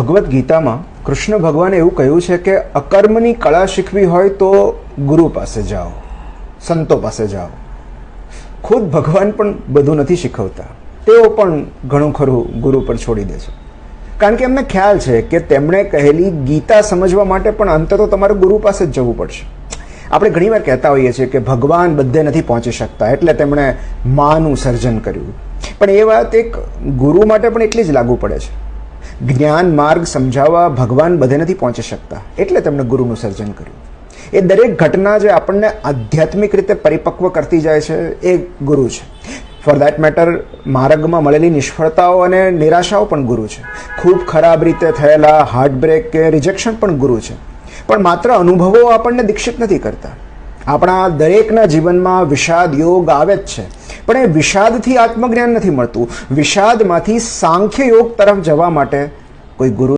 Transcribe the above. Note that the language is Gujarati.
ભગવદ્ ગીતામાં કૃષ્ણ ભગવાને એવું કહ્યું છે કે અકર્મની કળા શીખવી હોય તો ગુરુ પાસે જાઓ, સંતો પાસે જાઓ. ખુદ ભગવાન પણ બધું નથી શીખવતા, તેઓ પણ ઘણું ખરું ગુરુ પર છોડી દે છે. કારણ કે એમને ખ્યાલ છે કે તેમણે કહેલી ગીતા સમજવા માટે પણ અંતે તો તમારે ગુરુ પાસે જ જવું પડશે. આપણે ઘણીવાર કહેતા હોઈએ છીએ કે ભગવાન બધે નથી પહોંચી શકતા, એટલે તેમણે માનું સર્જન કર્યું. પણ એ વાત એક ગુરુ માટે પણ એટલી જ લાગુ પડે છે. જ્ઞાન માર્ગ સમજાવવા ભગવાન બધે નથી પહોંચી શકતા, એટલે તેમણે ગુરુનું સર્જન કર્યું. એ દરેક ઘટના જે આપણને આધ્યાત્મિક રીતે પરિપક્વ કરતી જાય છે એ ગુરુ છે. ફોર દેટ મેટર માર્ગમાં મળેલી નિષ્ફળતાઓ અને નિરાશાઓ પણ ગુરુ છે. ખૂબ ખરાબ રીતે થયેલા હાર્ટબ્રેક કે રિજેક્શન પણ ગુરુ છે. પણ માત્ર અનુભવો આપણને દીક્ષિત નથી કરતા. આપણા દરેકના જીવનમાં વિષાદ યોગ આવે જ છે, પણ એ વિષાદથી આત્મજ્ઞાન નથી મળતું. વિષાદમાંથી સાંખ્ય યોગ તરફ જવા માટે કોઈ ગુરુ